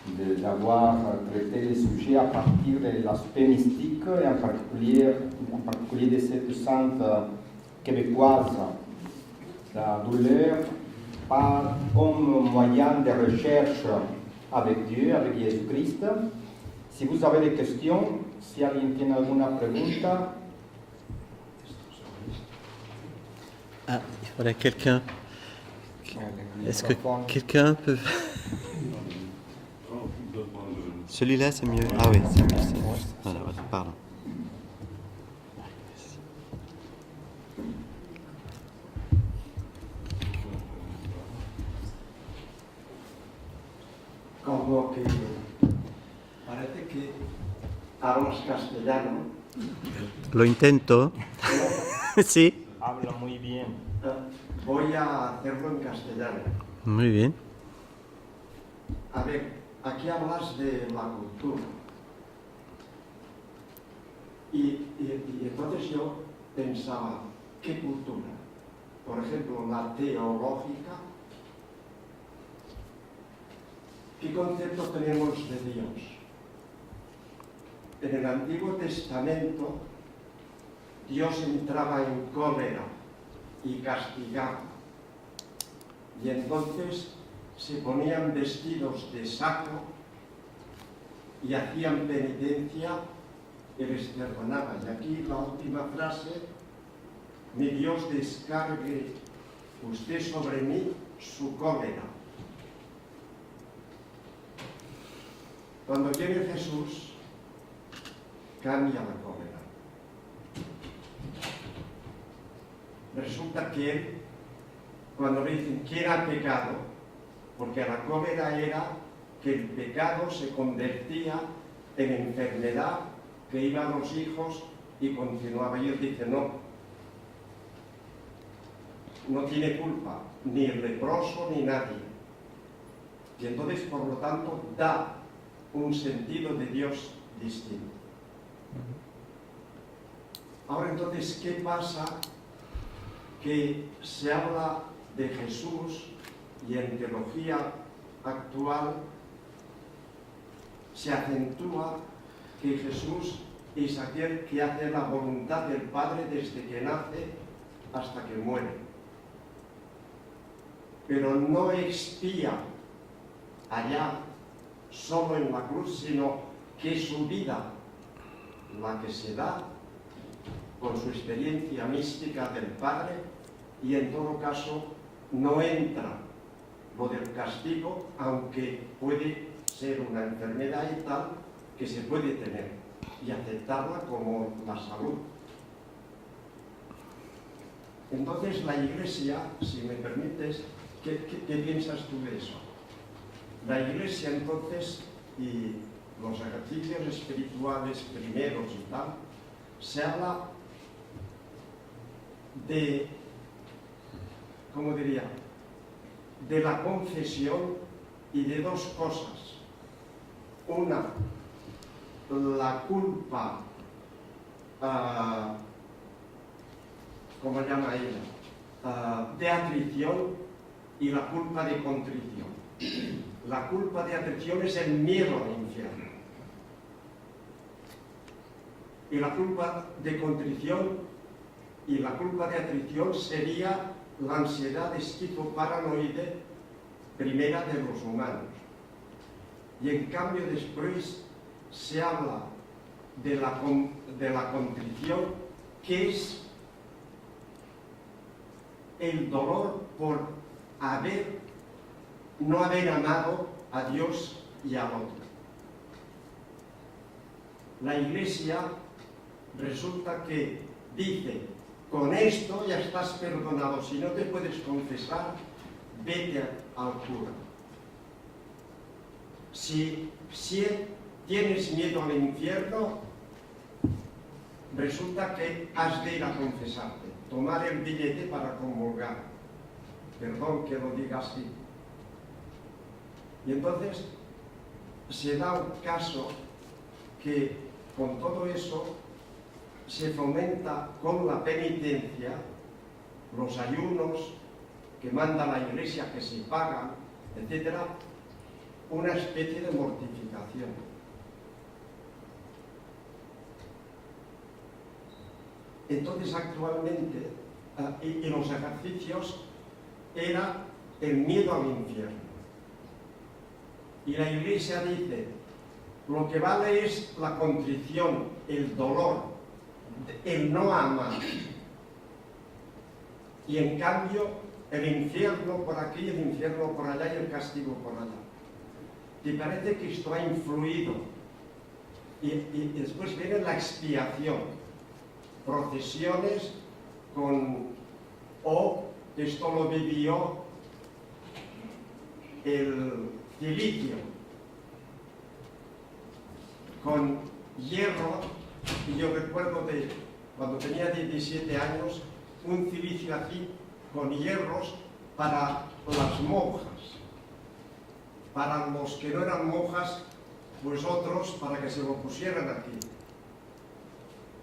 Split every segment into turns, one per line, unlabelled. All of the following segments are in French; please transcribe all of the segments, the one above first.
d'avoir traité les sujets à partir de l'aspect mystique et en particulier de cette sainte québécoise, la douleur, pas comme moyen de recherche avec Dieu, avec Jésus-Christ. Si vous avez des questions, si alguien tiene alguna pregunta.
Ah, il faudrait quelqu'un. Est-ce que quelqu'un peut... Celui-là, c'est mieux. Ah oui, c'est mieux. Voilà, pardon.
Como que parece que hablas castellano.
Lo intento. Sí.
Habla muy bien.
Voy a hacerlo en castellano.
Muy bien.
A ver, aquí hablas de la cultura. Y entonces yo pensaba, ¿qué cultura? Por ejemplo, la teológica. ¿Qué concepto tenemos de Dios? En el Antiguo Testamento, Dios entraba en cólera y castigaba. Y entonces se ponían vestidos de saco y hacían penitencia y les perdonaba. Y aquí la última frase, mi Dios descargue usted sobre mí su cólera. Cuando viene Jesús, cambia la cólera. Resulta que él, cuando le dicen quién ha pecado, porque la cólera era que el pecado se convertía en enfermedad que iba a los hijos y continuaba. Y él dice, no tiene culpa, ni el leproso ni nadie. Y entonces, por lo tanto, da un sentido de Dios distinto. Ahora entonces, ¿qué pasa? Que se habla de Jesús y en teología actual se acentúa que Jesús es aquel que hace la voluntad del Padre desde que nace hasta que muere. Pero no expía allá solo en la cruz, sino que su vida, la que se da con su experiencia mística del Padre, y en todo caso no entra lo del castigo, aunque puede ser una enfermedad y tal que se puede tener y aceptarla como la salud. Entonces la Iglesia, si me permites, ¿qué piensas tú de eso? La Iglesia entonces, y los ejercicios espirituales primeros y tal, se habla de, ¿cómo diría?, de la confesión y de dos cosas. Una, la culpa, ¿cómo llama ella?, de atrición, y la culpa de contrición. La culpa de atrición es el miedo al infierno. Y la culpa de contrición y la culpa de atrición sería la ansiedad esquizoparanoide primera de los humanos. Y en cambio después se habla de la contrición, que es el dolor por no haber amado a Dios y al otro. La Iglesia resulta que dice, con esto ya estás perdonado, si no te puedes confesar, vete al cura. Si tienes miedo al infierno, resulta que has de ir a confesarte, tomar el billete para comulgar. Perdón que lo diga así. Y entonces se da un caso que con todo eso se fomenta con la penitencia, los ayunos que manda la Iglesia que se pagan, etc. una especie de mortificación. Entonces, actualmente, y los ejercicios era el miedo al infierno. Y la Iglesia dice, lo que vale es la contrición, el dolor, el no amar. Y en cambio, el infierno por aquí, el infierno por allá y el castigo por allá. Y parece que esto ha influido. Y después viene la expiación, procesiones esto lo vivió el cilicio, con hierro, y yo recuerdo de cuando tenía 17 años, un cilicio aquí con hierros para las monjas, para los que no eran monjas, pues otros para que se lo pusieran aquí.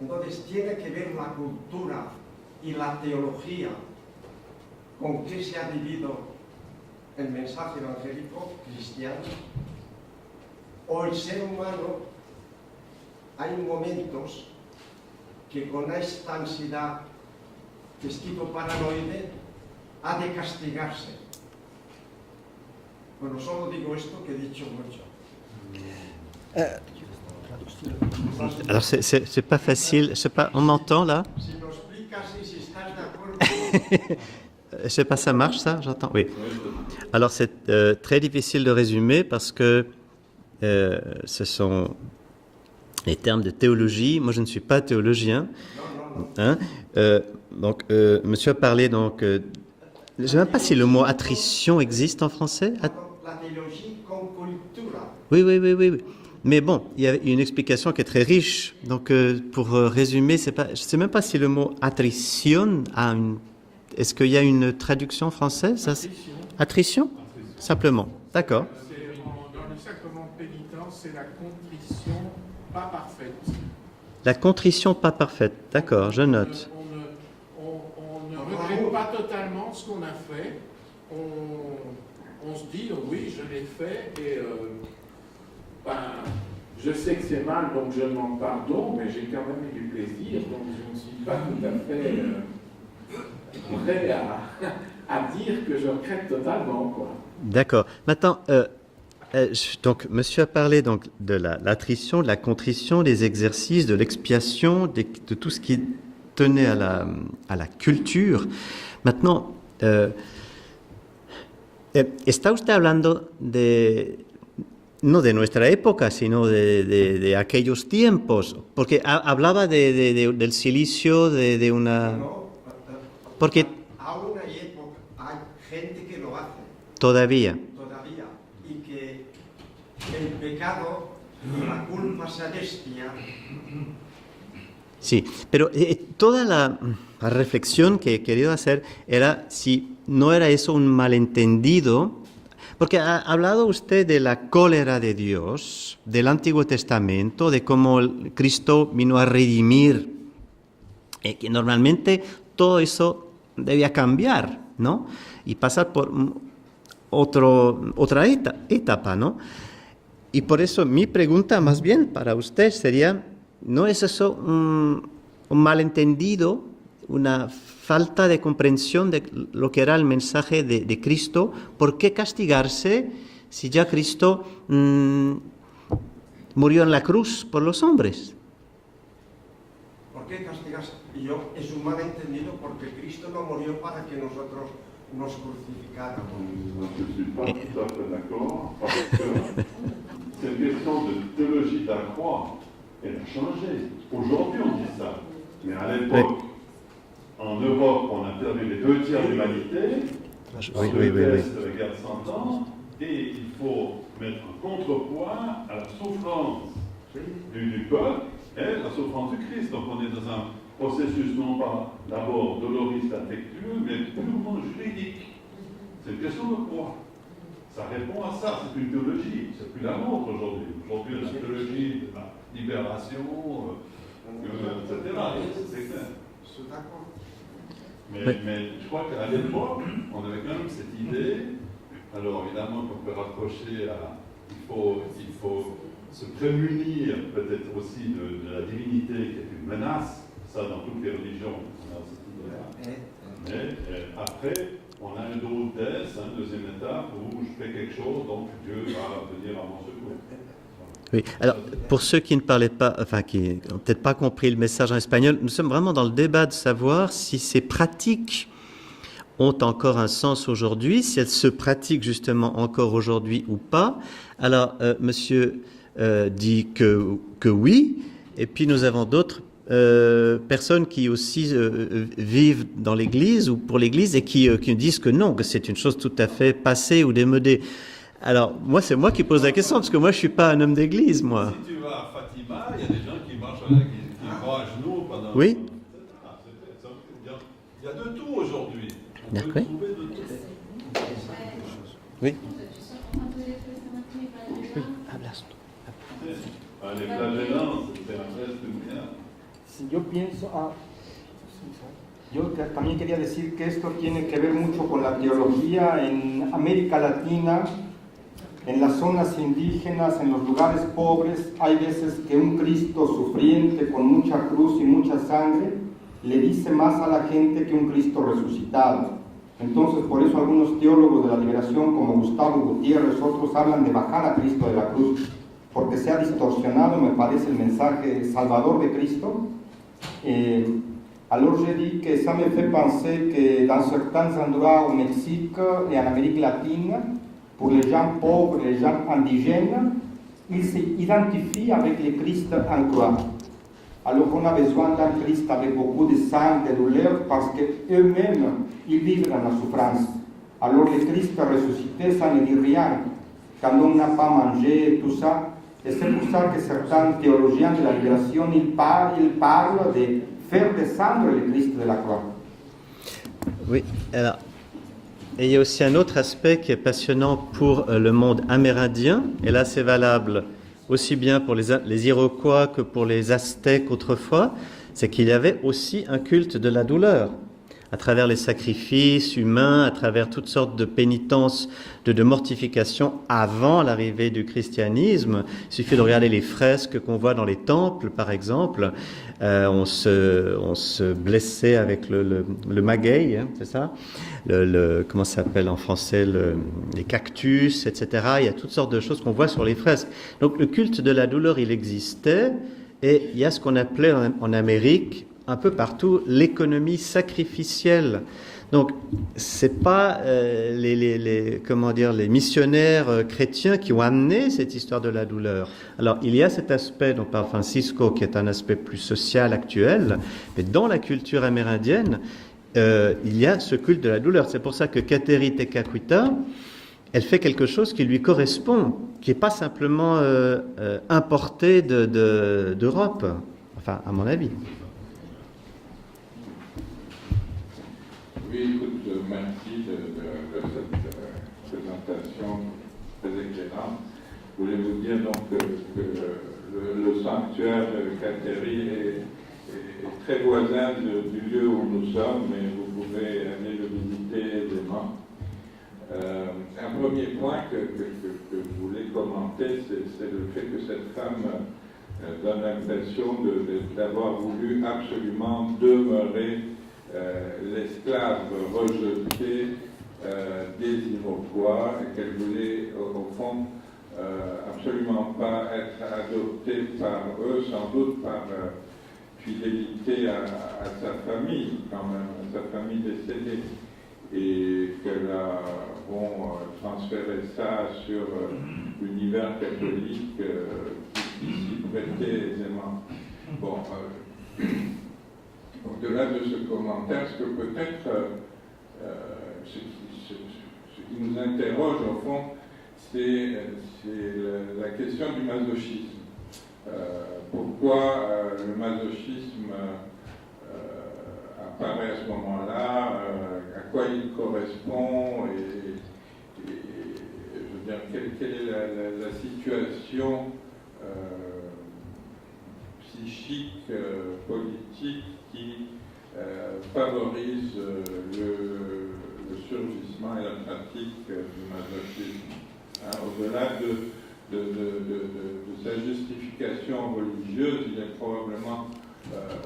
Entonces tiene que ver la cultura y la teología con qué se ha vivido el mensaje evangélico cristiano, o el ser humano. Hay momentos que con esta ansiedad, este tipo paranoide, ha de castigarse. Bueno, solo digo esto que he dicho mucho.
Alors, c'est pas facile. Je sais pas, on m'entend là?
Si lo explicas y si estás de acuerdo.
Je sais pas, ça marche ça? J'entends? Oui. Alors, c'est très difficile de résumer parce que ce sont les termes de théologie. Moi, je ne suis pas théologien. Hein? Donc, monsieur a parlé donc. Je ne sais même pas si le mot attrition existe en français.
La théologie con cultura.
Oui. Mais bon, il y a une explication qui est très riche. Donc, pour résumer, je ne sais même pas si le mot attrition a une... Est-ce qu'il y a une traduction française? Attrition. Simplement. D'accord.
Dans le sacrement de pénitence, c'est la contrition pas parfaite.
La contrition pas parfaite. D'accord, je note.
On ne regrette pas totalement ce qu'on a fait. On se dit, oui, je l'ai fait et je sais que c'est mal, donc je demande pardon, mais j'ai quand même eu du plaisir, donc je ne suis pas tout à fait prêt à dire que je regrette totalement, quoi.
D'accord. Maintenant, donc, monsieur a parlé donc, de l'attrition, de la contrition, des exercices, de l'expiation, de tout ce qui tenait à la culture. Maintenant, ¿está usted hablando no de nuestra época, sino de aquellos tiempos? Porque hablaba del silicio, de una... Porque
Aún hay época, hay gente que lo hace.
Todavía.
Y que el pecado, la culpa se despía.
Sí, pero toda la reflexión que he querido hacer era si no era eso un malentendido, porque ha hablado usted de la cólera de Dios, del Antiguo Testamento, de cómo Cristo vino a redimir, que normalmente todo eso debía cambiar, ¿no? Y pasar por otra etapa, ¿no? Y por eso mi pregunta más bien para usted sería, ¿no es eso un malentendido, una falta de comprensión de lo que era el mensaje de Cristo? ¿Por qué castigarse si ya Cristo murió en la cruz por los hombres?
¿Por qué castigarse? Y es un malentendido porque Cristo no murió para que nosotros nos crucificáramos.
Je ne suis pas tout à fait d'accord, parce que cette question de théologie de la croix, elle a changé. Aujourd'hui, on dit ça. Mais à l'époque, en Europe, on a perdu les 2/3 de l'humanité. Le test de la guerre de 100 ans, et il faut mettre un contrepoids à la souffrance du peuple et la souffrance du Christ. Donc on est dans un processus non pas d'abord doloriste affectueux, mais purement juridique. C'est une question de croix. Ça répond à ça, c'est une théologie, c'est plus la nôtre aujourd'hui. Aujourd'hui, la théologie de la libération, etc. C'est clair.
Je suis d'accord.
Mais je crois qu'à l'époque, on avait quand même cette idée, alors évidemment qu'on peut rapprocher il faut se prémunir peut-être aussi de la divinité qui est une menace. Ça, dans toutes les religions, on a cette idée-là. Mais après, on a un do des, deuxième étape, où je fais quelque chose, donc Dieu va venir à mon secours.
Oui, alors pour ceux qui ne parlaient pas, enfin qui n'ont peut-être pas compris le message en espagnol, nous sommes vraiment dans le débat de savoir si ces pratiques ont encore un sens aujourd'hui, si elles se pratiquent justement encore aujourd'hui ou pas. Alors, monsieur dit que oui, et puis nous avons d'autres personnes qui aussi vivent dans l'Église ou pour l'Église et qui disent que non, que c'est une chose tout à fait passée ou démodée. Alors, moi, c'est moi qui pose la question, parce que moi, je ne suis pas un homme d'église, moi.
Si tu vas à Fatima, il y a des gens qui marchent, qui vont à genoux pendant...
Oui.
Il y a de tout aujourd'hui. On
D'accord.
peut trouver de tout.
Oui.
Les flagellants, c'est un geste bien.
Si yo pienso, yo también quería decir que esto tiene que ver mucho con la teología en América Latina, en las zonas indígenas, en los lugares pobres. Hay veces que un Cristo sufriente con mucha cruz y mucha sangre le dice más a la gente que un Cristo resucitado. Entonces, por eso algunos teólogos de la liberación, como Gustavo Gutiérrez, otros hablan de bajar a Cristo de la cruz, porque se ha distorsionado, me parece, el mensaje salvador de Cristo. Alors je dis que ça me fait penser que dans certains endroits au Mexique et en Amérique latine, pour les gens pauvres, les gens indigènes, ils s'identifient avec le Christ en croix. Alors on a besoin d'un Christ avec beaucoup de sang, de douleur, parce qu'eux-mêmes, ils vivent dans la souffrance. Alors le Christ ressuscité, ça ne dit rien. Quand on n'a pas mangé, tout ça. Et c'est pour ça que certains théologiens de la libération, ils parlent de faire descendre le Christ de la croix.
Oui, alors, et il y a aussi un autre aspect qui est passionnant pour le monde amérindien, et là c'est valable aussi bien pour les Iroquois que pour les Aztèques autrefois, c'est qu'il y avait aussi un culte de la douleur, à travers les sacrifices humains, à travers toutes sortes de pénitences, de mortification avant l'arrivée du christianisme. Il suffit de regarder les fresques qu'on voit dans les temples, par exemple. On se blessait avec le maguey, hein, c'est ça, comment ça s'appelle en français, les cactus, etc. Il y a toutes sortes de choses qu'on voit sur les fresques. Donc le culte de la douleur, il existait, et il y a ce qu'on appelait en Amérique, un peu partout, l'économie sacrificielle. Donc, c'est pas les missionnaires chrétiens qui ont amené cette histoire de la douleur. Alors, il y a cet aspect dont parle Francisco, qui est un aspect plus social, actuel, mais dans la culture amérindienne, il y a ce culte de la douleur. C'est pour ça que Kateri Tekakwitha, elle fait quelque chose qui lui correspond, qui n'est pas simplement importé d'Europe, enfin, à mon avis.
Oui, écoute, merci de cette présentation très éclairante. Je voulais vous dire donc que le sanctuaire de Kateri est très voisin du lieu où nous sommes, et vous pouvez aller le visiter aisément. Un premier point que je voulais commenter, c'est le fait que cette femme donne l'impression d'avoir voulu absolument demeurer l'esclave rejeté des Iroquois, et qu'elle voulait au fond absolument pas être adoptée par eux, sans doute par fidélité à sa famille, quand même, à sa famille décédée, et qu'elle a transféré ça sur l'univers catholique qui s'y prêtait aisément. Bon, au-delà de ce commentaire, ce que peut-être ce qui nous interroge au fond, c'est la question du masochisme. Pourquoi le masochisme apparaît à ce moment-là, à quoi il correspond, et je veux dire, quelle est la situation psychique, politique qui favorise le surgissement et la pratique du masochisme. Au-delà de sa justification religieuse, il est probablement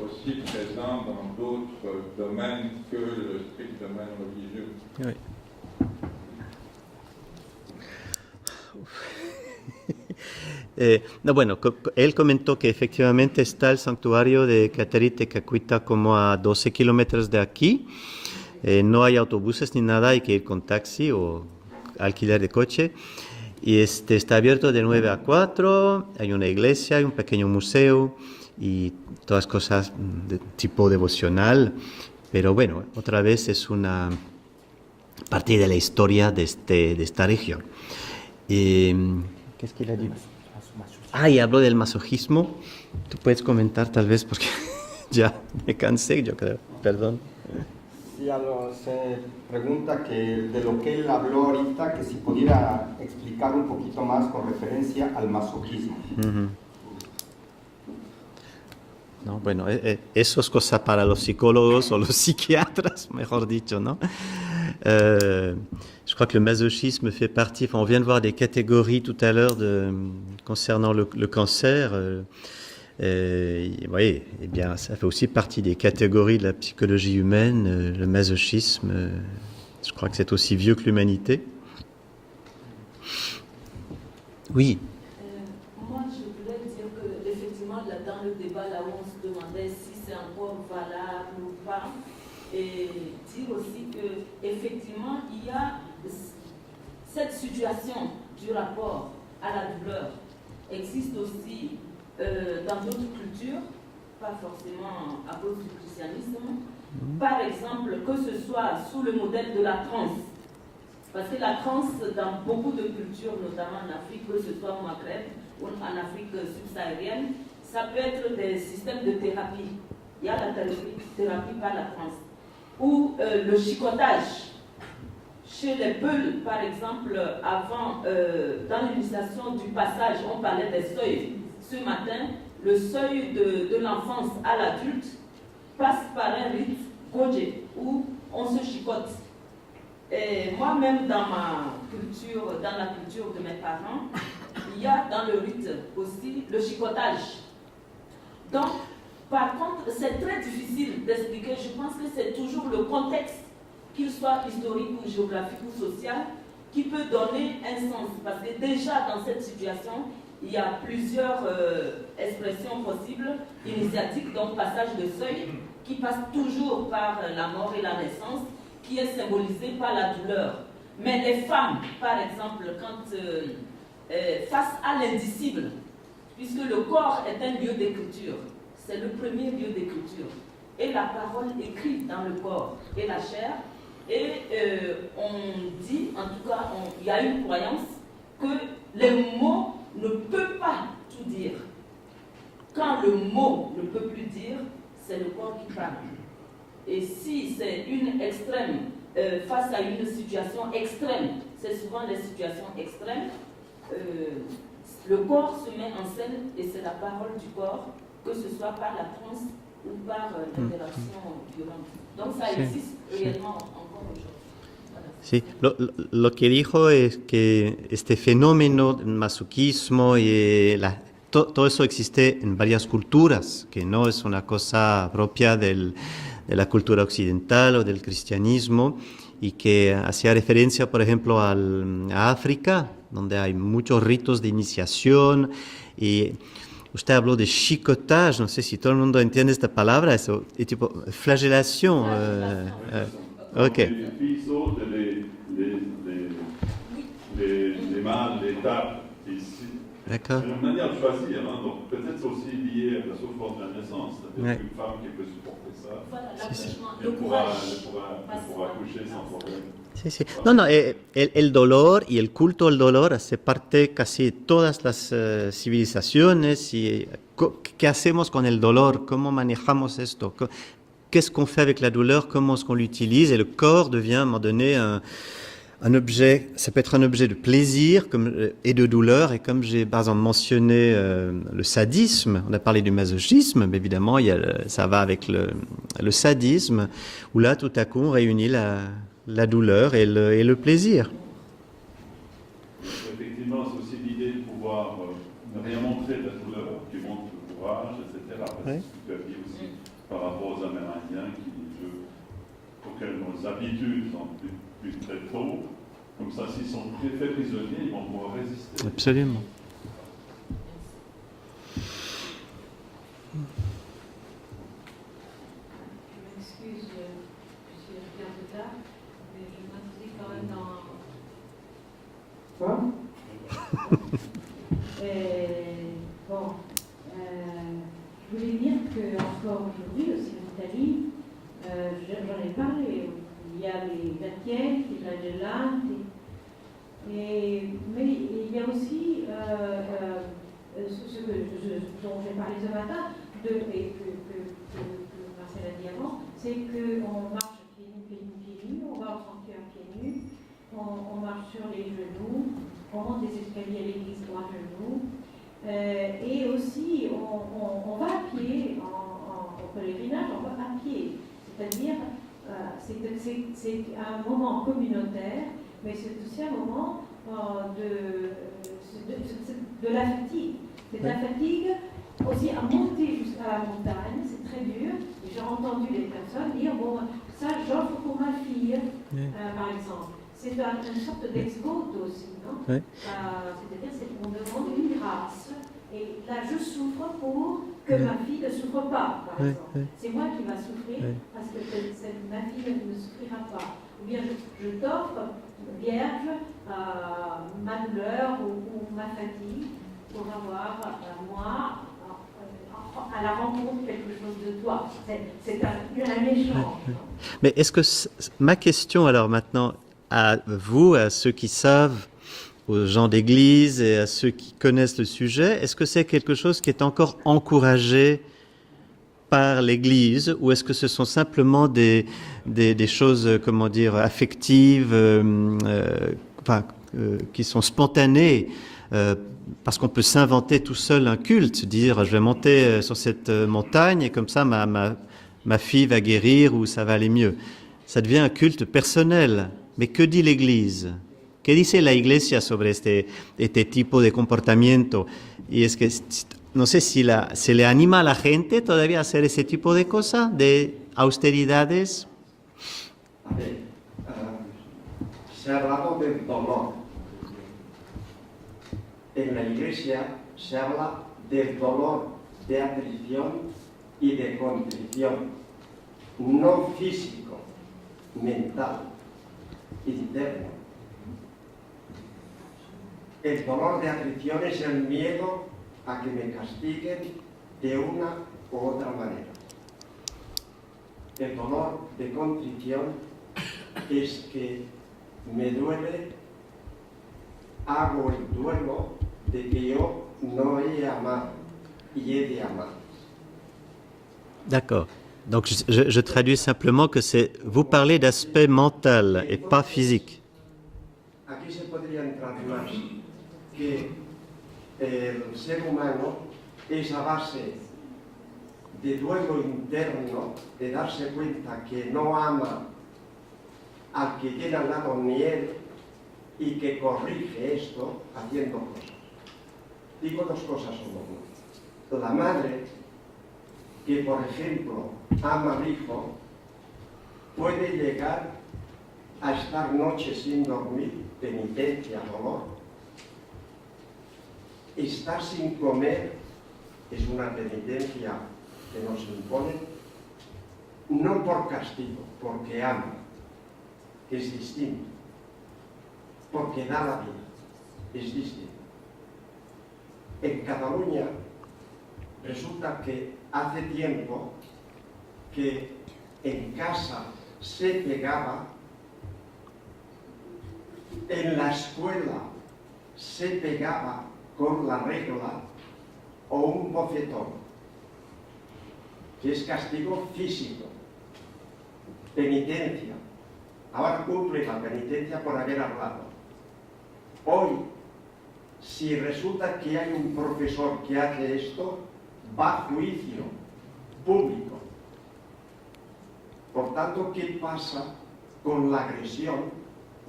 aussi présent dans d'autres domaines que le strict domaine religieux.
Oui. No, bueno, él comentó que efectivamente está el santuario de Cateri Tekakwitha como a 12 kilómetros de aquí. No hay autobuses ni nada, hay que ir con taxi o alquiler de coche. Y está abierto de 9 a 4, hay una iglesia, hay un pequeño museo y todas cosas de tipo devocional. Pero bueno, otra vez es una parte de la historia de esta región. ¿Qué es que le digo? Ah, y habló del masochismo. Tú puedes comentar tal vez porque ya me cansé, yo creo. Perdón.
Sí, se pregunta que de lo que él habló ahorita, que si pudiera explicar un poquito más con referencia al masoquismo.
Uh-huh. No, bueno, eso es cosa para los psicólogos o los psiquiatras, mejor dicho, ¿no? Je crois que le masochisme fait partie, enfin, on vient de voir des catégories tout à l'heure concernant le cancer. Oui, eh bien, ça fait aussi partie des catégories de la psychologie humaine, le masochisme. Je crois que c'est aussi vieux que l'humanité. Oui.
Moi, je voulais dire que effectivement, dans le débat, là où on se demandait si c'est encore valable ou pas, et dire aussi que effectivement, il y a cette situation du rapport à la douleur existe aussi dans d'autres cultures, pas forcément à cause du christianisme. Par exemple, que ce soit sous le modèle de la transe. Parce que la transe, dans beaucoup de cultures, notamment en Afrique, que ce soit au Maghreb ou en Afrique subsaharienne, ça peut être des systèmes de thérapie. Il y a la thérapie par la transe. Ou le chicotage. Chez les Peuls, par exemple, avant, dans l'initiation du passage, on parlait des seuils. Ce matin, le seuil de l'enfance à l'adulte passe par un rite Goje, où on se chicote. Et moi-même, dans ma culture, dans la culture de mes parents, il y a dans le rite aussi le chicotage. Donc, par contre, c'est très difficile d'expliquer. Je pense que c'est toujours le contexte, qu'il soit historique ou géographique ou social, qui peut donner un sens. Parce que déjà, dans cette situation, il y a plusieurs expressions possibles, initiatiques, donc passage de seuil, qui passe toujours par la mort et la naissance, qui est symbolisée par la douleur. Mais les femmes, par exemple, quand face à l'indicible, puisque le corps est un lieu d'écriture, c'est le premier lieu d'écriture, et la parole écrite dans le corps et la chair, et on dit, en tout cas, il y a une croyance que les mots ne peuvent pas tout dire. Quand le mot ne peut plus dire, c'est le corps qui parle. Et si c'est une extrême, face à une situation extrême, c'est souvent les situations extrêmes, le corps se met en scène et c'est la parole du corps, que ce soit par la transe ou par l'interaction violente. Donc ça existe réellement encore aujourd'hui.
Sí, lo que dijo es que este fenómeno del masoquismo y todo eso existe en varias culturas, que no es una cosa propia de la cultura occidental o del cristianismo, y que hacía referencia, por ejemplo, a África, donde hay muchos ritos de iniciación. Y usted habló de chicotage, no sé si todo el mundo entiende esta palabra, eso, es tipo flagelación. Ok.
Les filles sautent, les mâles, les tapent ici.
D'accord.
C'est une manière de choisir, hein, donc peut-être c'est aussi lié à la souffrance de la naissance, c'est-à-dire qu'une femme qui peut supporter ça,
Voilà, l'accouchement,
elle
le
pourra
courage.
accoucher sans problème.
Sí, sí. No, el dolor y el culto al dolor hace parte casi de todas las civilizaciones. Y ¿qué hacemos con el dolor? ¿Cómo manejamos esto? Qu'est-ce qu'on fait avec la douleur? Comment est-ce qu'on l'utilise? Et le corps devient à un moment donné un objet, ça peut être un objet de plaisir et de douleur. Et comme j'ai par exemple mentionné le sadisme, on a parlé du masochisme, mais évidemment ça va avec le sadisme, où là tout à coup on réunit la douleur et le plaisir.
Effectivement, c'est aussi l'idée de pouvoir ne rien montrer de la douleur, tu montres le courage, etc. Parce que
Oui.
tu as dit aussi par rapport aux Amérindiens auxquels nos habitudes sont plus très tôt. Comme ça, s'ils sont faits prisonniers, ils vont pouvoir résister.
Absolument.
Je m'excuse, je suis arrivée un peu tard, mais je m'inscris quand même dans...
Quoi?
Bon, je voulais dire qu'encore aujourd'hui, aussi en Italie, j'en ai parlé, il y a les vertienti, les flagellanti, mais il y a aussi ce dont j'ai parlé ce matin, et que Marcel a dit avant, c'est qu'on marche pieds nus, on va au sanctuaire pieds nus, on marche sur les genoux, on monte des escaliers à l'église à genoux, et aussi on va à pied, au pèlerinage, on va à pied, c'est-à-dire c'est un moment communautaire, mais c'est aussi un moment de la fatigue. C'est de la fatigue aussi à monter jusqu'à la montagne, c'est très dur. Et j'ai entendu les personnes dire, bon, ça j'offre pour ma fille, par exemple. C'est une sorte d'ex-voto aussi, non?
Oui.
C'est-à-dire qu'on demande une grâce. Et là, je souffre pour que ma fille ne souffre pas, par exemple. C'est moi qui va souffrir parce que ma fille ne souffrira pas. Ou bien je t'offre, vierge, ma douleur ou ma fatigue pour avoir, moi, à la rencontre quelque chose de toi. C'est un échange.
Mais est-ce que ma question alors maintenant à vous, à ceux qui savent, aux gens d'église et à ceux qui connaissent le sujet, est-ce que c'est quelque chose qui est encore encouragé par l'église ou est-ce que ce sont simplement des choses, comment dire, affectives, qui sont spontanées parce qu'on peut s'inventer tout seul un culte, se dire je vais monter sur cette montagne et comme ça ma fille va guérir ou ça va aller mieux. Ça devient un culte personnel. Mais que dit l'Église? ¿Qué dice la Iglesia sobre este tipo de comportamiento? Y es que no sé si se le anima a la gente todavía a hacer ese tipo de cosas, de austeridades.
A ver, se ha hablado del dolor. En la Iglesia se habla del dolor de atrición y de contrición, no físico, mental, interno. El dolor de atrición es el miedo a que me castiguen de una u otra manera. El dolor de contrición es que me duele, hago el duelo de que yo no he amado y he de amar.
D'accord. Donc je traduis simplement que vous parlez d'aspect mental et pas physique.
Aquí se podría entrar más que el ser humano es a base de duelo interno, de darse cuenta que no ama al que tiene al lado ni él y que corrige esto haciendo cosas. Digo dos cosas solo una. La madre, que por ejemplo ama al hijo, puede llegar a estar noches sin dormir, penitencia, dolor. Estar sin comer es una penitencia que nos impone, no por castigo, porque ama, que es distinto, porque da la vida, es distinto. En Cataluña resulta que hace tiempo que en casa se pegaba, en la escuela se pegaba con la regla o un bofetón, que es castigo físico, penitencia. Ahora cumple la penitencia por haber hablado. Hoy, si resulta que hay un profesor que hace esto, va a juicio público. Por tanto, ¿qué pasa con la agresión?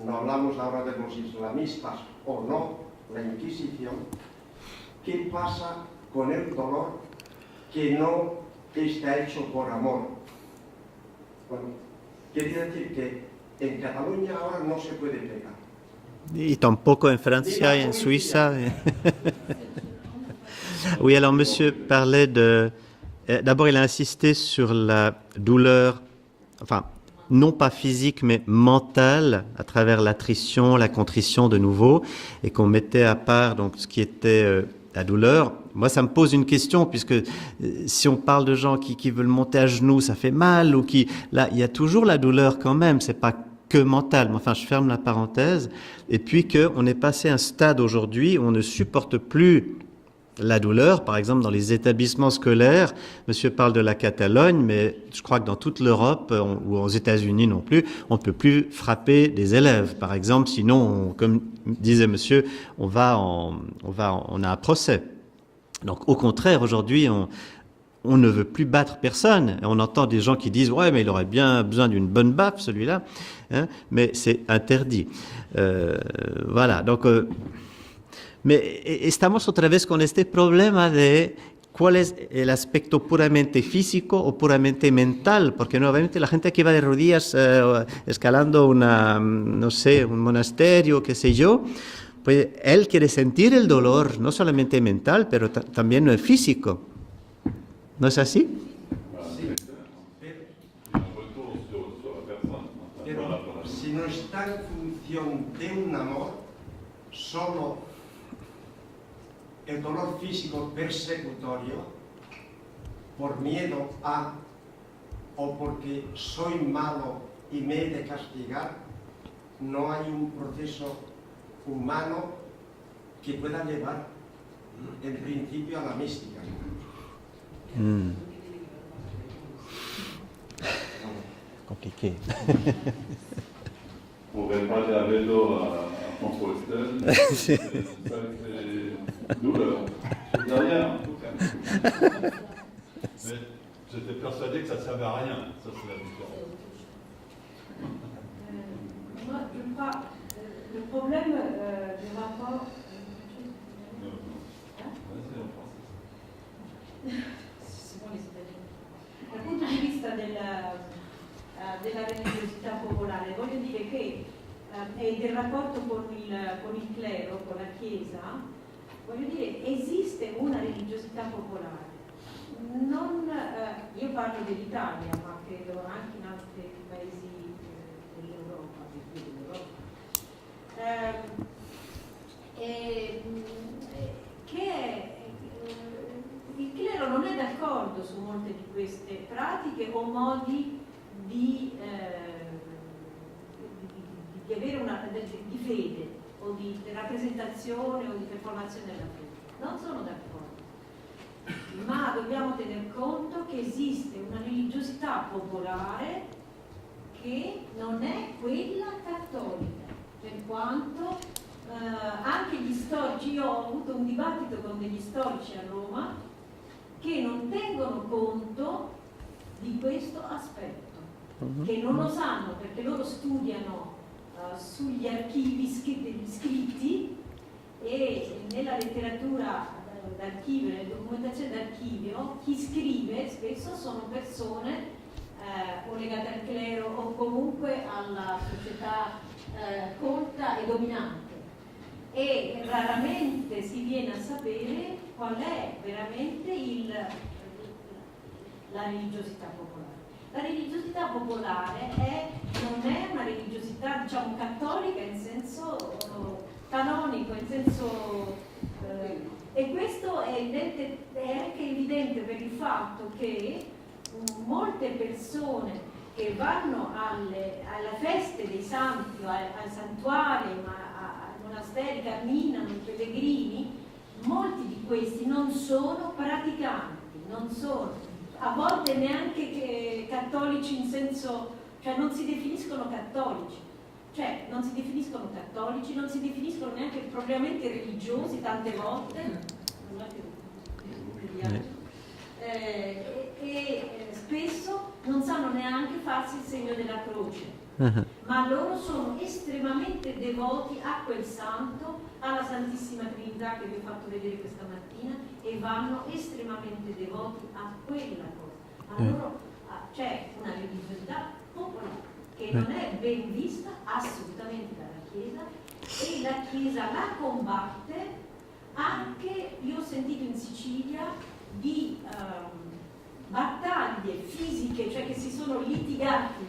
No hablamos ahora de los islamistas o no, la Inquisición, ¿qué pasa con el dolor que no está hecho por amor? Bueno, quería decir que en Cataluña ahora no se puede pegar.
Et tampoco en Francia et en Suisse. Oui, alors monsieur parlait de... D'abord, il a insisté sur la douleur, enfin, non pas physique, mais mentale, à travers l'attrition, la contrition de nouveau, et qu'on mettait à part donc ce qui était la douleur. Moi, ça me pose une question, puisque si on parle de gens qui veulent monter à genoux, ça fait mal, ou qui... Là, il y a toujours la douleur quand même, c'est pas que mental. Enfin, je ferme la parenthèse. Et puis qu'on est passé à un stade aujourd'hui où on ne supporte plus la douleur. Par exemple, dans les établissements scolaires, monsieur parle de la Catalogne, mais je crois que dans toute l'Europe, ou aux États-Unis non plus, on ne peut plus frapper des élèves, par exemple. Sinon, comme disait monsieur, on a un procès. Donc, au contraire, aujourd'hui, on ne veut plus battre personne. Et on entend des gens qui disent « Ouais, mais il aurait bien besoin d'une bonne baffe, celui-là. Hein » Mais c'est interdit. Voilà. Donc, mais estamos otra vez con este problema de cuál es el aspecto puramente físico o puramente mental. Porque nuevamente la gente que va de rodillas escalando no sé, un monasterio, qué sé yo, pues él quiere sentir el dolor, no solamente mental, pero también físico. ¿No es así?
Pero si no está en función de un amor, solo el dolor físico persecutorio, por miedo a, o porque soy malo y me he de castigar, no hay un proceso humano que pueda llevar, en principio, a la mística.
Compliqué.
Pour réparer à vélo à Compostelle, c'est douleur. C'est rien, en tout cas. Mais j'étais persuadé que ça ne servait à rien. Ça, c'est la différence.
Moi, je crois le problème du rapport. Dal punto di vista della religiosità popolare, voglio dire che e del rapporto con il clero, con la Chiesa, voglio dire, esiste una religiosità popolare. Io parlo dell'Italia, ma credo anche in altri paesi dell'Europa, il clero non è d'accordo su molte di queste pratiche o modi di avere di fede o di rappresentazione o di performazione della fede. Non sono d'accordo, ma dobbiamo tener conto che esiste una religiosità popolare che non è quella cattolica, per quanto anche gli storici, io ho avuto un dibattito con degli storici a Roma che non tengono conto di questo aspetto, che non lo sanno perché loro studiano sugli archivi degli scritti e nella letteratura d'archivio, nelle documentazioni d'archivio, chi scrive spesso sono persone o legate al clero o comunque alla società colta e dominante. E raramente si viene a sapere qual è veramente la religiosità popolare. La religiosità popolare non è una religiosità, diciamo, cattolica in senso canonico, in senso e questo è anche evidente per il fatto che molte persone che vanno alle feste dei santi, ai santuari, ai monasteri, camminano, i pellegrini, molti di questi non sono praticanti, non sono, a volte neanche cattolici in senso, cioè non si definiscono cattolici, non si definiscono neanche propriamente religiosi tante volte, e spesso non sanno neanche farsi il segno della croce. Ma loro sono estremamente devoti a quel santo, alla Santissima Trinità che vi ho fatto vedere questa mattina e vanno estremamente devoti a quella cosa. Ma loro c'è una religiosità popolare che non è ben vista assolutamente dalla Chiesa e la Chiesa la combatte. Anche io ho sentito in Sicilia di battaglie fisiche, cioè che si sono litigati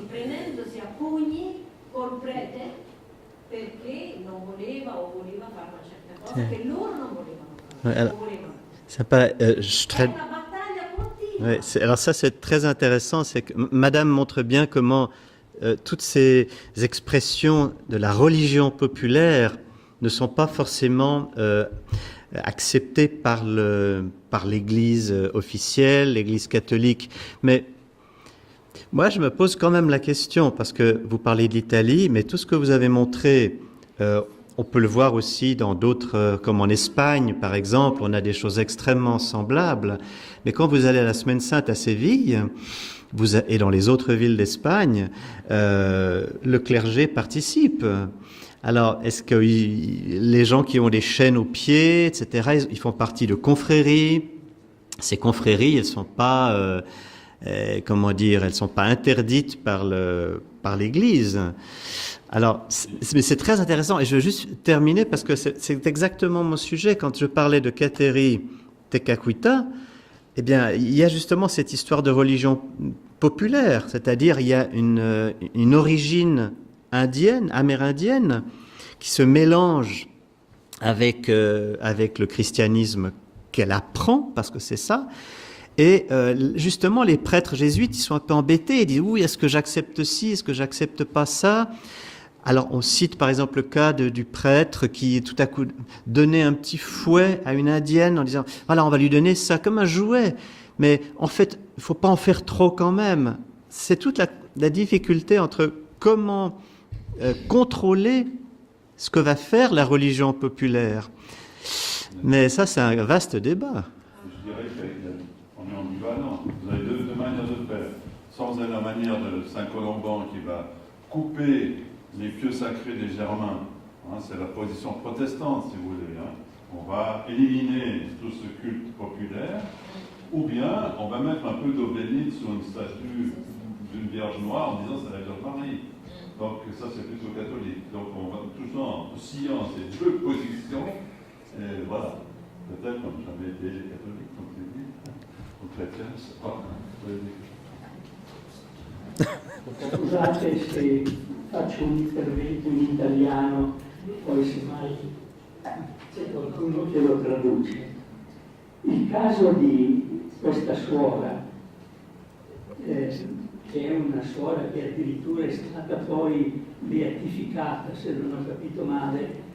prendendosi a pugni col prete perché non voleva o voleva fare una certa cosa che loro non volevano fare. È una battaglia continua.
Oui, alors ça c'est très intéressant, c'est que Madame montre bien comment toutes ces expressions de la religion populaire ne sont pas forcément acceptées par l'Église officielle, l'Église catholique. Mais moi, je me pose quand même la question, parce que vous parlez de l'Italie, mais tout ce que vous avez montré, on peut le voir aussi dans d'autres, comme en Espagne, par exemple, on a des choses extrêmement semblables. Mais quand vous allez à la Semaine Sainte à Séville, et dans les autres villes d'Espagne, le clergé participe. Alors, est-ce que les gens qui ont des chaînes aux pieds, etc., ils font partie de confréries? Ces confréries, elles sont pas, elles sont pas interdites par l'Église. Alors, mais c'est très intéressant. Et je veux juste terminer parce que c'est exactement mon sujet. Quand je parlais de Kateri Tekakwitha, eh bien, il y a justement cette histoire de religion populaire, c'est-à-dire il y a une origine indienne, amérindienne, qui se mélange avec le christianisme qu'elle apprend, parce que c'est ça. Et justement, les prêtres jésuites, ils sont un peu embêtés. Ils disent, oui, est-ce que j'accepte ci, est-ce que j'accepte pas ça? Alors, on cite par exemple le cas du prêtre qui, tout à coup, donnait un petit fouet à une indienne en disant, voilà, on va lui donner ça comme un jouet. Mais en fait, il ne faut pas en faire trop quand même. C'est toute la difficulté entre comment contrôler ce que va faire la religion populaire. Mais ça, c'est un vaste débat.
Je dirais qu'on est ambivalent. Vous avez deux manières de faire. Soit vous avez la manière de Saint Colomban qui va couper les pieux sacrés des Germains. C'est la position protestante, si vous voulez. On va éliminer tout ce culte populaire. Ou bien, on va mettre un peu d'eau bénite sur une statue d'une Vierge noire en disant c'est la Vierge Marie. Donc ça, c'est plutôt catholique. Donc on va toujours en sciant ces deux positions. Et voilà. Peut-être qu'on n'a jamais été catholique, comme tu dis, ou chrétien, je ne sais pas.
Scusate se faccio un intervento in italiano, poi semmai c'è qualcuno che lo traduce. Il caso di questa suora, che è una suora che addirittura è stata poi beatificata, se non ho capito male.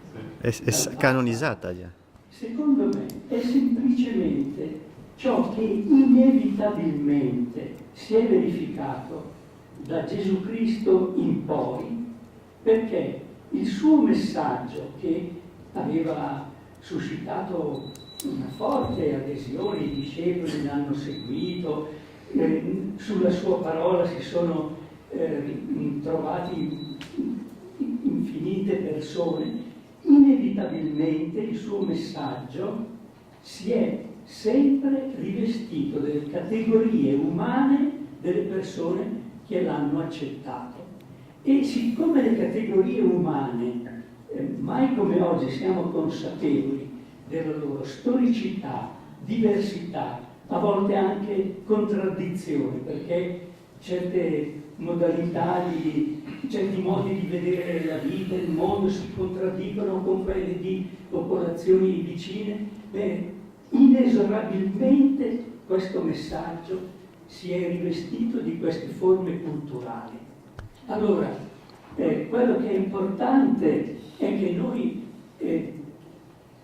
È canonizzata già.
Secondo me è semplicemente ciò che inevitabilmente si è verificato da Gesù Cristo in poi, perché il suo messaggio, che aveva suscitato una forte adesione, i discepoli l'hanno seguito, sulla sua parola si sono trovati infinite persone, inevitabilmente il suo messaggio si è sempre rivestito delle categorie umane delle persone che l'hanno accettato. E siccome le categorie umane mai come oggi siamo consapevoli della loro storicità, diversità, a volte anche contraddizioni, perché certe modalità, certi modi di vedere la vita, il mondo si contraddicono con quelli di popolazioni vicine, inesorabilmente questo messaggio si è rivestito di queste forme culturali. Allora, quello che è importante è che noi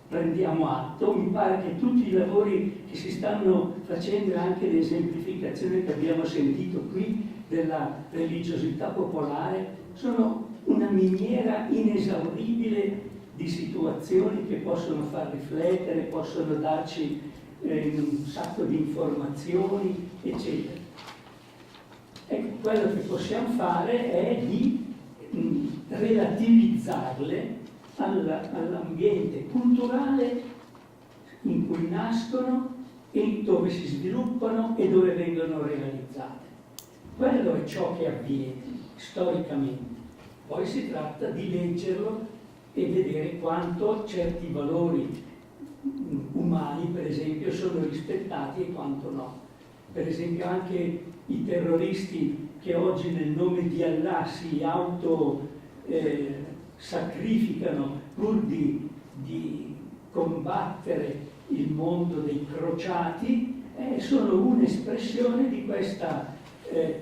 prendiamo atto, mi pare che tutti i lavori che si stanno facendo, anche l'esemplificazione che abbiamo sentito qui della religiosità popolare, sono una miniera inesauribile di situazioni che possono far riflettere, possono darci un sacco di informazioni, eccetera. Ecco, quello che possiamo fare è di relativizzarle all'ambiente culturale in cui nascono e dove si sviluppano e dove vengono realizzate. Quello è ciò che avviene storicamente. Poi si tratta di leggerlo e vedere quanto certi valori umani, per esempio, sono rispettati e quanto no. Per esempio anche i terroristi che oggi nel nome di Allah si sacrificano pur di combattere il mondo dei crociati, sono un'espressione di questa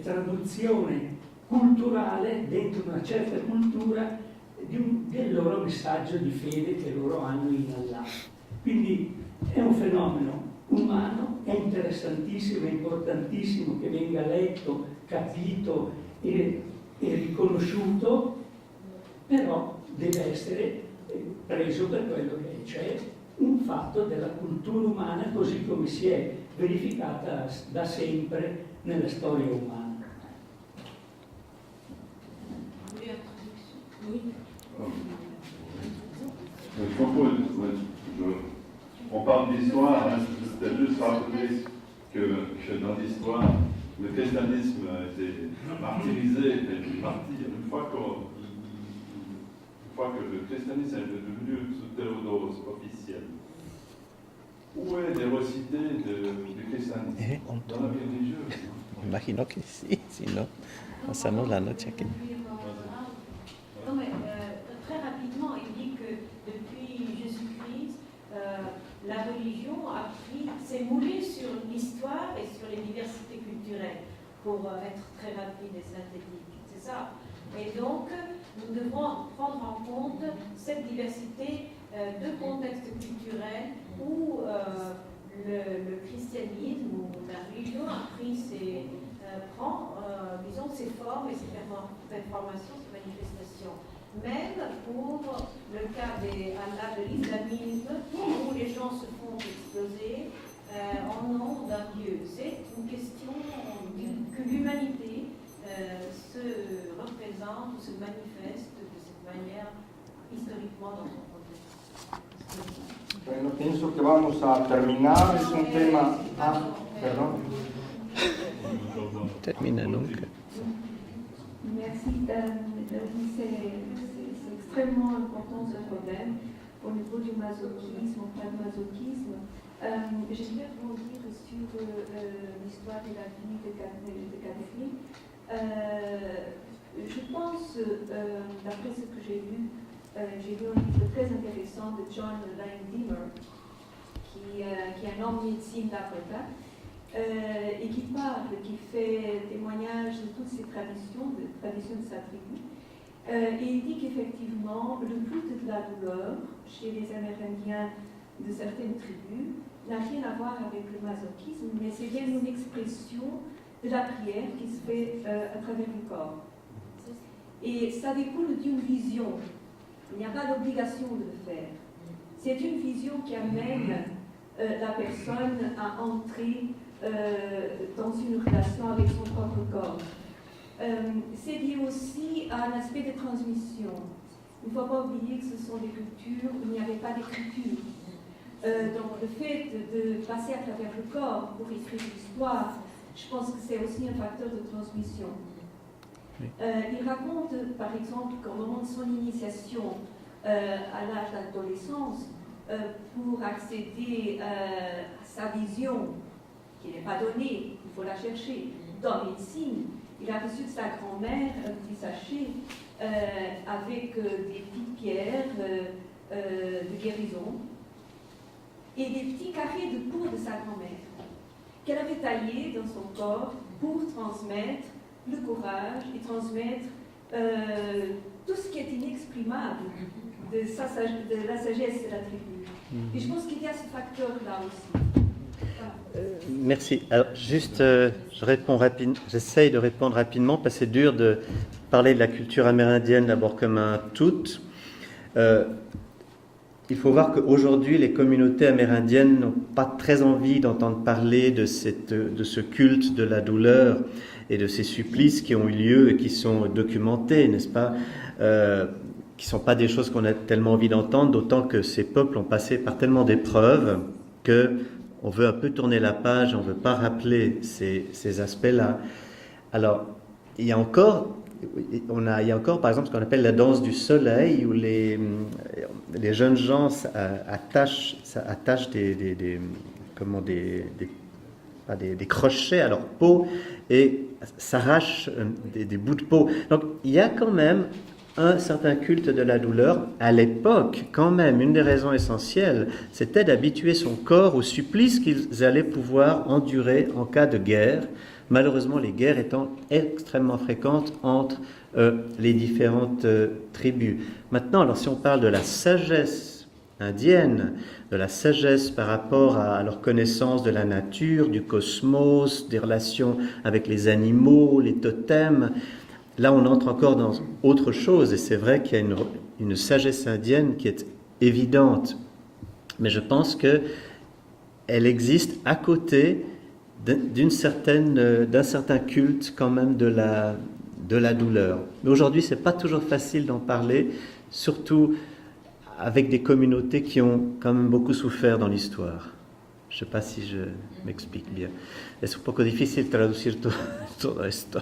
traduzione culturale dentro una certa cultura del loro messaggio di fede che loro hanno in Allah. Quindi è un fenomeno umano, è interessantissimo, è importantissimo che venga letto, capito e riconosciuto, però deve essere preso per quello che è, cioè un fatto della cultura umana così come si è verificata da sempre nella storia umana.
On parle d'histoire, hein, c'était juste rappeler que dans l'histoire, le christianisme a été martyrisé, et martyr. Une fois que le christianisme est devenu sous Théodose officiel, où est l'hérosité du christianisme dans la vie religieuse?
Imagino que sí, si no, pasamos la noche aquí.
Non, mais très rapidement, il dit que depuis Jésus-Christ, la religion s'est moulée sur l'histoire et sur les diversités culturelles, pour être très rapide et synthétique. C'est ça. Et donc, nous devons prendre en compte cette diversité de contextes culturels où le christianisme ou la religion prend, disons, ses formes et ses performations, ses manifestations. Même pour le cas de l'islamisme, où les gens se font exploser en nom d'un Dieu. C'est une question que l'humanité se représente ou se manifeste de cette manière historiquement dans son contexte.
Bueno, penso che vamos a terminare su un tema... perdón.
Termina nunca.
Merci. C'est extrêmement important ce problème au niveau du masochisme, au masochisme. J'aimerais rebondir sur l'histoire de la vie de Gaddafi. Je pense, d'après ce que j'ai lu un livre très intéressant de John Lang-Dimmer, qui est un homme médecine d'Afrique, et qui parle, qui fait témoignage de toutes ces traditions, de sa tribu. Et il dit qu'effectivement, le culte de la douleur chez les Amérindiens de certaines tribus n'a rien à voir avec le masochisme, mais c'est bien une expression de la prière qui se fait à travers le corps. Et ça découle d'une vision. Il n'y a pas d'obligation de le faire. C'est une vision qui amène la personne à entrer dans une relation avec son propre corps. C'est lié aussi à un aspect de transmission. Il ne faut pas oublier que ce sont des cultures où il n'y avait pas d'écriture. Donc le fait de passer à travers le corps pour écrire l'histoire, je pense que c'est aussi un facteur de transmission. Il raconte par exemple qu'au moment de son initiation à l'âge d'adolescence, pour accéder à sa vision, qui n'est pas donnée, il faut la chercher, dans médecine, il a reçu de sa grand-mère un petit sachet avec des petites pierres de guérison et des petits carrés de peau de sa grand-mère qu'elle avait taillés dans son corps pour transmettre le courage et transmettre tout ce qui est inexprimable de la sagesse de la tribu. Et je pense qu'il y a ce facteur-là aussi.
Merci. Alors, juste, j'essaye de répondre rapidement parce que c'est dur de parler de la culture amérindienne d'abord comme un tout. Il faut voir qu'aujourd'hui, les communautés amérindiennes n'ont pas très envie d'entendre parler de ce culte de la douleur et de ces supplices qui ont eu lieu et qui sont documentés, n'est-ce pas qui ne sont pas des choses qu'on a tellement envie d'entendre, d'autant que ces peuples ont passé par tellement d'épreuves qu'on veut un peu tourner la page, on ne veut pas rappeler ces aspects-là. Alors, il y a encore par exemple ce qu'on appelle la danse du soleil, où les jeunes gens attachent des crochets à leur peau et s'arrachent des bouts de peau. Donc il y a quand même un certain culte de la douleur. À l'époque, quand même, une des raisons essentielles, c'était d'habituer son corps au supplice qu'ils allaient pouvoir endurer en cas de guerre. Malheureusement, les guerres étant extrêmement fréquentes entre les différentes tribus. Maintenant, alors si on parle de la sagesse indienne, de la sagesse par rapport à leur connaissance de la nature, du cosmos, des relations avec les animaux, les totems, là on entre encore dans autre chose, et c'est vrai qu'il y a une sagesse indienne qui est évidente, mais je pense qu'elle existe à côté d'un certain culte quand même de la douleur. Mais aujourd'hui, ce n'est pas toujours facile d'en parler, surtout avec des communautés qui ont quand même beaucoup souffert dans l'histoire. Je ne sais pas si je m'explique bien. Es un poco difícil traducir todo esto.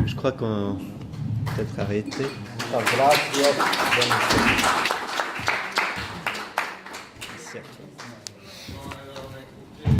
Je crois qu'on peut peut-être arrêter.
Gracias.